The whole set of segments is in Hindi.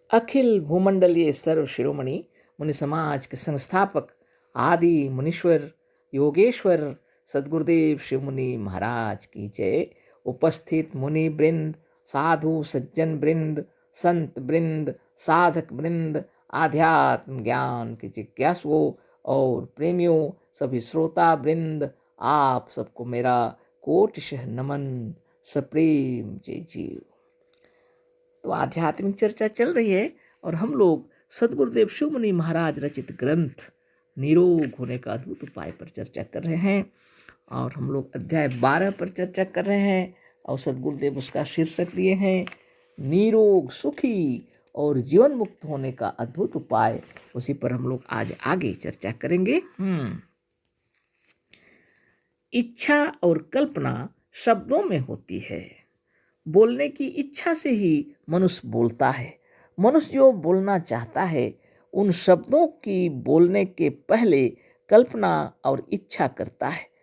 अखिल भूमंडलीय सर्व शिरोमणि मुनि समाज के संस्थापक आदि मुनीश्वर योगेश्वर सदगुरुदेव शिव मुनि महाराज की जय। उपस्थित मुनि वृंद, साधु सज्जन वृंद, संत वृंद, साधक वृंद, आध्यात्म ज्ञान के जिज्ञासुओं और प्रेमियों, सभी श्रोता वृंद, आप सबको मेरा कोटिशः नमन, सप्रेम जय जीव। तो आध्यात्मिक चर्चा चल रही है और हम लोग सदगुरुदेव शिव मुनि महाराज रचित ग्रंथ निरोग होने का अद्भुत उपाय पर चर्चा कर रहे हैं और हम लोग अध्याय 12 पर चर्चा कर रहे हैं और सदगुरुदेव उसका शीर्षक दिए हैं निरोग सुखी और जीवन मुक्त होने का अद्भुत उपाय। उसी पर हम लोग आज आगे चर्चा करेंगे। इच्छा और कल्पना शब्दों में होती है। बोलने की इच्छा से ही मनुष्य बोलता है। मनुष्य जो बोलना चाहता है उन शब्दों की बोलने के पहले कल्पना और इच्छा करता है।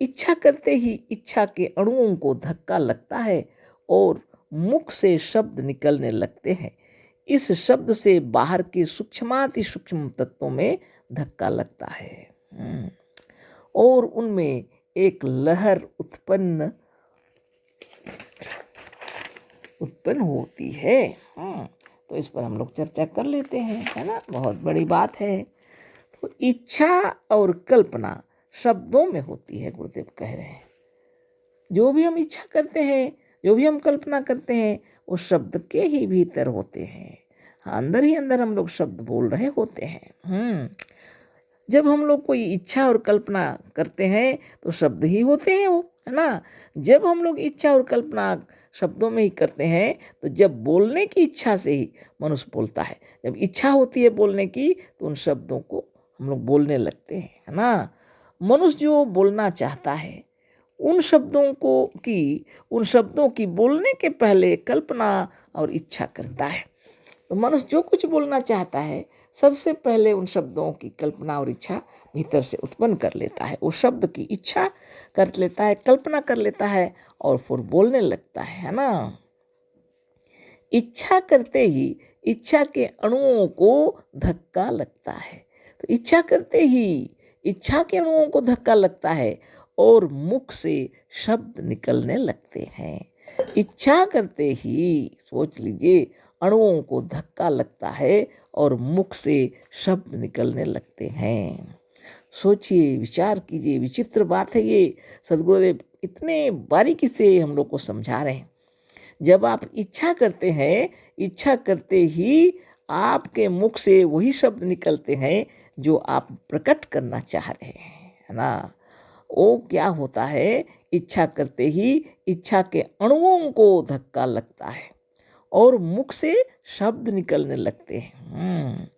इच्छा करते ही इच्छा के अणुओं को धक्का लगता है और मुख से शब्द निकलने लगते हैं। इस शब्द से बाहर के सूक्ष्माति सूक्ष्म तत्वों में धक्का लगता है और उनमें एक लहर उत्पन्न होती है। तो इस पर हम लोग चर्चा कर लेते हैं, है ना, बहुत बड़ी बात है। तो इच्छा और कल्पना शब्दों में होती है, गुरुदेव कह रहे हैं। जो भी हम इच्छा करते हैं, जो भी हम कल्पना करते हैं, वो शब्द के ही भीतर होते हैं। अंदर ही अंदर हम लोग शब्द बोल रहे होते हैं। जब हम लोग कोई इच्छा और कल्पना करते हैं तो शब्द ही होते हैं वो, है ना। जब हम लोग इच्छा और कल्पना शब्दों में ही करते हैं तो जब बोलने की इच्छा से ही मनुष्य बोलता है। जब इच्छा होती है बोलने की तो उन शब्दों को हम लोग बोलने लगते हैं, है ना। मनुष्य जो बोलना चाहता है उन शब्दों की बोलने के पहले कल्पना और इच्छा करता है। तो मनुष्य जो कुछ बोलना चाहता है सबसे पहले उन शब्दों की कल्पना और इच्छा भीतर से उत्पन्न कर लेता है। वो शब्द की इच्छा कर लेता है, कल्पना कर लेता है और फिर बोलने लगता है ना। इच्छा करते ही इच्छा के अणुओं को धक्का लगता है। तो इच्छा करते ही इच्छा के अणुओं को धक्का लगता है और मुख से शब्द निकलने लगते हैं। इच्छा करते ही सोच लीजिए अणुओं को धक्का लगता है और मुख से शब्द निकलने लगते हैं। सोचिए, विचार कीजिए, विचित्र बात है ये। सदगुरुदेव इतने बारीकी से हम लोग को समझा रहे हैं। जब आप इच्छा करते हैं, इच्छा करते ही आपके मुख से वही शब्द निकलते हैं जो आप प्रकट करना चाह रहे हैं, है ना। वो क्या होता है, इच्छा करते ही इच्छा के अणुओं को धक्का लगता है और मुख से शब्द निकलने लगते हैं।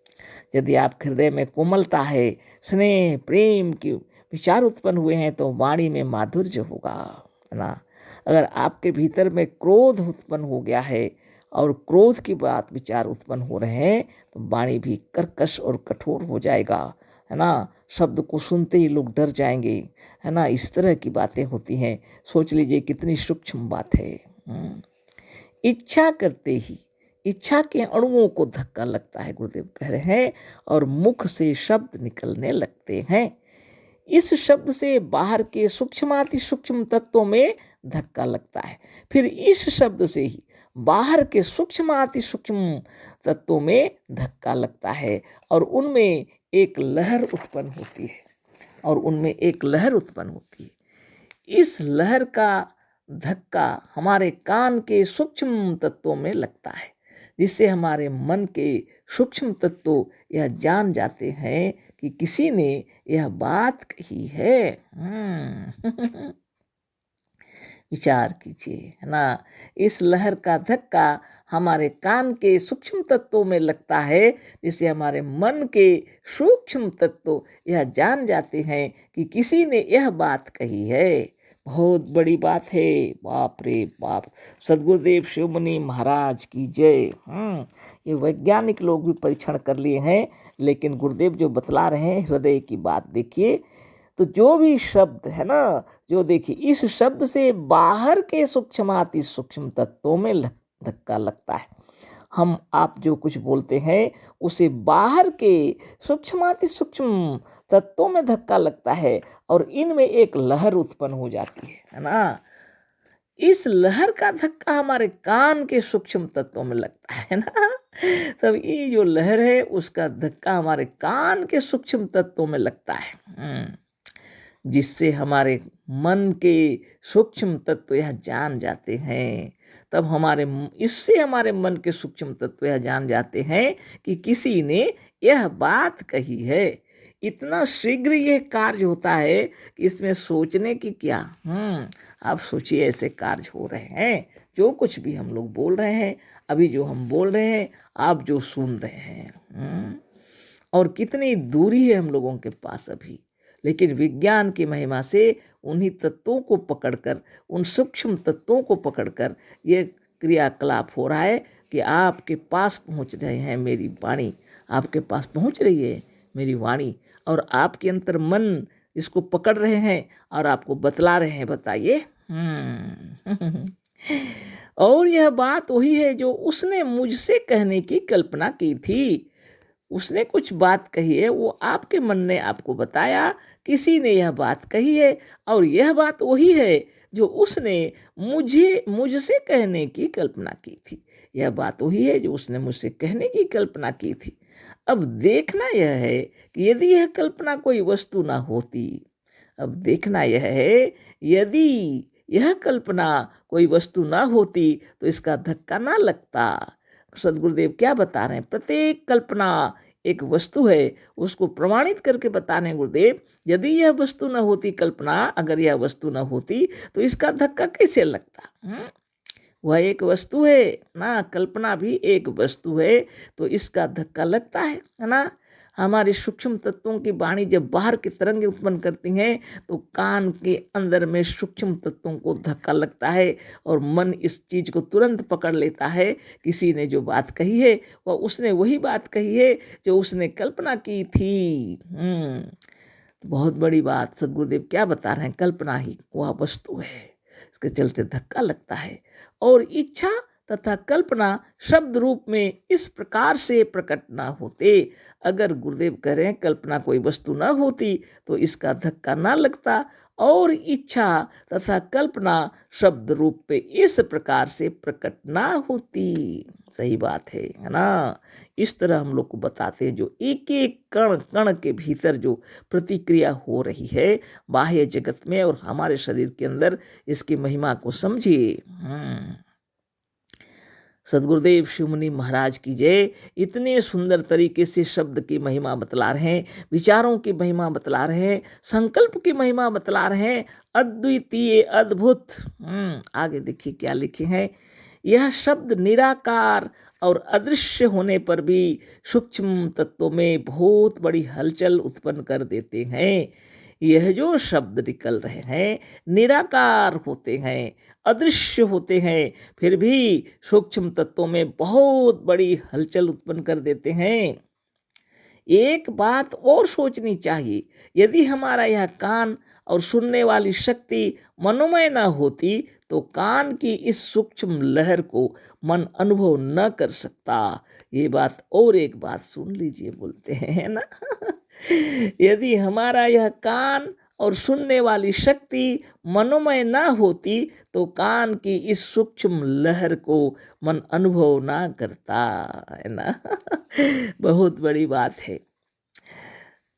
यदि आप हृदय में कोमलता है, स्नेह प्रेम के विचार उत्पन्न हुए हैं तो वाणी में माधुर्य होगा, है ना। अगर आपके भीतर में क्रोध उत्पन्न हो गया है और क्रोध की बात विचार उत्पन्न हो रहे हैं तो वाणी भी कर्कश और कठोर हो जाएगा, है ना। शब्द को सुनते ही लोग डर जाएंगे, है ना। इस तरह की बातें होती हैं। सोच लीजिए कितनी सूक्ष्म बात है। इच्छा करते ही इच्छा के अणुओं को धक्का लगता है, गुरुदेव कह रहे हैं, और मुख से शब्द निकलने लगते हैं। इस शब्द से बाहर के सूक्ष्माति सूक्ष्म तत्वों में धक्का लगता है। फिर इस शब्द से ही बाहर के सूक्ष्माति सूक्ष्म तत्वों में धक्का लगता है और उनमें एक लहर उत्पन्न होती है। इस लहर का धक्का हमारे कान के सूक्ष्म तत्वों में लगता है, जिससे हमारे मन के सूक्ष्म तत्व यह जान जाते हैं कि किसी ने यह बात कही है। विचार कीजिए, है ना। इस लहर का धक्का हमारे कान के सूक्ष्म तत्वों में लगता है, जिससे हमारे मन के सूक्ष्म तत्व यह जान जाते हैं कि किसी ने यह बात कही है। बहुत बड़ी बात है, बाप रे बाप। सदगुरुदेव शिव मुनि महाराज की जय। ये वैज्ञानिक लोग भी परीक्षण कर लिए हैं, लेकिन गुरुदेव जो बतला रहे हैं हृदय की बात देखिए। तो जो भी शब्द है ना, जो देखिए इस शब्द से बाहर के सूक्ष्माति सूक्ष्म तत्वों में धक्का लगता है। हम आप जो कुछ बोलते हैं उसे बाहर के सूक्ष्माति सूक्ष्म तत्वों में धक्का लगता है और इनमें एक लहर उत्पन्न हो जाती है ना। इस लहर का धक्का हमारे कान के सूक्ष्म तत्वों में लगता है ना। तब ये जो लहर है उसका धक्का हमारे कान के सूक्ष्म तत्वों में लगता है, जिससे हमारे मन के सूक्ष्म तत्व यह जान जाते हैं। तब इससे हमारे मन के सूक्ष्म तत्व यह जान जाते हैं कि किसी ने यह बात कही है। इतना शीघ्र यह कार्य होता है कि इसमें सोचने की क्या। आप सोचिए, ऐसे कार्य हो रहे हैं, जो कुछ भी हम लोग बोल रहे हैं, अभी जो हम बोल रहे हैं, आप जो सुन रहे हैं, और कितनी दूरी है हम लोगों के पास अभी, लेकिन विज्ञान की महिमा से उन्हीं तत्वों को पकड़कर, उन सूक्ष्म तत्वों को पकड़कर ये क्रियाकलाप हो रहा है कि आपके पास पहुंच रहे हैं मेरी वाणी, आपके पास पहुंच रही है मेरी वाणी, और आपके अंतर मन इसको पकड़ रहे हैं और आपको बतला रहे हैं। बताइए। और यह बात वही है जो उसने मुझसे कहने की कल्पना की थी। उसने कुछ बात कही है, वो आपके मन ने आपको बताया, किसी ने यह बात कही है, और यह बात वही है जो उसने मुझसे कहने की कल्पना की थी। यह बात वही है जो उसने मुझसे कहने की कल्पना की थी। अब देखना यह है कि यदि यह कल्पना कोई वस्तु ना होती, अब देखना यह है यदि यह कल्पना कोई वस्तु ना होती तो इसका धक्का ना लगता। सदगुरुदेव क्या बता रहे हैं? प्रत्येक कल्पना एक वस्तु है, उसको प्रमाणित करके बता रहे हैं गुरुदेव, यदि यह वस्तु न होती, कल्पना अगर यह वस्तु न होती तो इसका धक्का कैसे लगता। वह एक वस्तु है ना, कल्पना भी एक वस्तु है, तो इसका धक्का लगता है ना। हमारे सूक्ष्म तत्वों की वाणी जब बाहर की तरंगें उत्पन्न करती हैं तो कान के अंदर में सूक्ष्म तत्वों को धक्का लगता है और मन इस चीज को तुरंत पकड़ लेता है। किसी ने जो बात कही है वह उसने वही बात कही है जो उसने कल्पना की थी। तो बहुत बड़ी बात सदगुरुदेव क्या बता रहे हैं? कल्पना ही वह वस्तु है, इसके चलते धक्का लगता है। और इच्छा तथा कल्पना शब्द रूप में इस प्रकार से प्रकट ना होते। अगर गुरुदेव कह रहे हैं कल्पना कोई वस्तु ना होती तो इसका धक्का ना लगता, और इच्छा तथा कल्पना शब्द रूप पे इस प्रकार से प्रकट ना होती। सही बात है ना। इस तरह हम लोग को बताते हैं जो एक एक कण कण के भीतर जो प्रतिक्रिया हो रही है बाह्य जगत में और हमारे शरीर के अंदर, इसकी महिमा को समझिए। सदगुरुदेव शिवमुनि महाराज की जय। इतने सुंदर तरीके से शब्द की महिमा बतला रहे हैं, विचारों की महिमा बतला रहे हैं, संकल्प की महिमा बतला रहे हैं, अद्वितीय अद्भुत। आगे देखिए क्या लिखे हैं। यह शब्द निराकार और अदृश्य होने पर भी सूक्ष्म तत्वों में बहुत बड़ी हलचल उत्पन्न कर देते हैं। यह जो शब्द निकल रहे हैं निराकार होते हैं, अदृश्य होते हैं, फिर भी सूक्ष्म तत्वों में बहुत बड़ी हलचल उत्पन्न कर देते हैं। एक बात और सोचनी चाहिए, यदि हमारा यह कान और सुनने वाली शक्ति मनोमय न होती तो कान की इस सूक्ष्म लहर को मन अनुभव न कर सकता। ये बात, और एक बात सुन लीजिए, बोलते हैं ना यदि हमारा यह कान और सुनने वाली शक्ति मनोमय ना होती तो कान की इस सूक्ष्म लहर को मन अनुभव ना करता, है ना बहुत बड़ी बात है।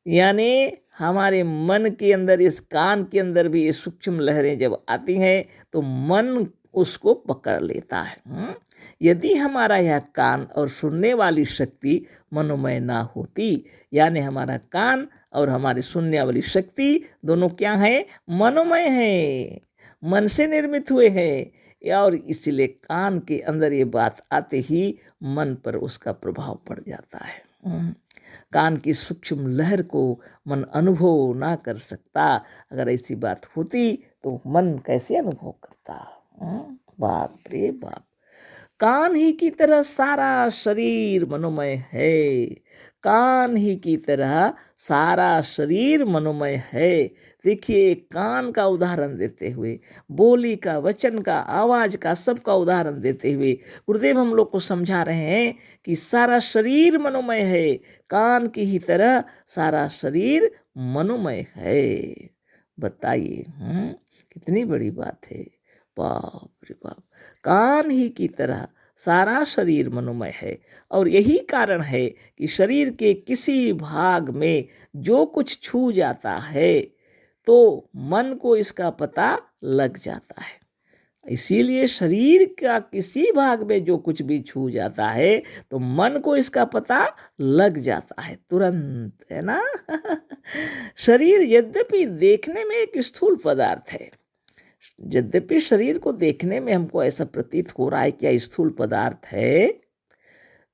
यानी हमारे मन के अंदर, इस कान के अंदर भी ये सूक्ष्म लहरें जब आती हैं तो मन उसको पकड़ लेता है। यदि हमारा यह कान और सुनने वाली शक्ति मनोमय ना होती, यानी हमारा कान और हमारी सुनने वाली शक्ति दोनों क्या है? मनोमय है, मन से निर्मित हुए हैं, और इसलिए कान के अंदर ये बात आते ही मन पर उसका प्रभाव पड़ जाता है। कान की सूक्ष्म लहर को मन अनुभव ना कर सकता। अगर ऐसी बात होती तो मन कैसे अनुभव करता? बाप रे बाप। कान ही की तरह सारा शरीर मनोमय है, कान ही की तरह सारा शरीर मनोमय है। देखिए, कान का उदाहरण देते हुए, बोली का, वचन का, आवाज का, सबका उदाहरण देते हुए गुरुदेव हम लोग को समझा रहे हैं कि सारा शरीर मनोमय है, कान की ही तरह सारा शरीर मनोमय है। बताइए, कितनी बड़ी बात है। बाप रे बाप, कान ही की तरह सारा शरीर मनोमय है। और यही कारण है कि शरीर के किसी भाग में जो कुछ छू जाता है तो मन को इसका पता लग जाता है। इसीलिए शरीर का किसी भाग में जो कुछ भी छू जाता है तो मन को इसका पता लग जाता है तुरंत, है ना। शरीर यद्यपि देखने में एक स्थूल पदार्थ है, यद्यपि शरीर को देखने में हमको ऐसा प्रतीत हो रहा है कि यह स्थूल पदार्थ है,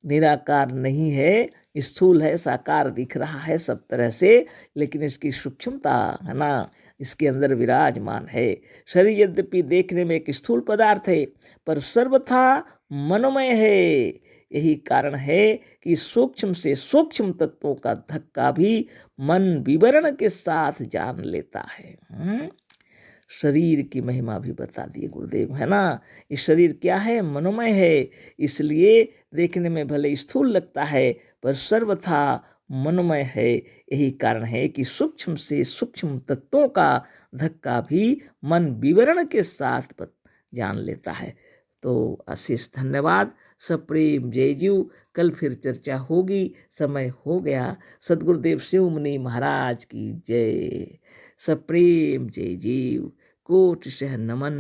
निराकार नहीं है, स्थूल है, साकार दिख रहा है सब तरह से, लेकिन इसकी सूक्ष्मता है ना, इसके अंदर विराजमान है। शरीर यद्यपि देखने में एक स्थूल पदार्थ है पर सर्वथा मनोमय है। यही कारण है कि सूक्ष्म से सूक्ष्म तत्वों का धक्का भी मन विवरण के साथ जान लेता है। शरीर की महिमा भी बता दिए गुरुदेव, है ना। ये शरीर क्या है? मनोमय है, इसलिए देखने में भले स्थूल लगता है पर सर्वथा मनोमय है। यही कारण है कि सूक्ष्म से सूक्ष्म तत्वों का धक्का भी मन विवरण के साथ जान लेता है। तो आशीष धन्यवाद, सप्रेम जय जीव। कल फिर चर्चा होगी, समय हो गया। सद्गुरुदेव शिव मुनि महाराज की जय। सप्रेम जय जीव। कोटि शह नमन।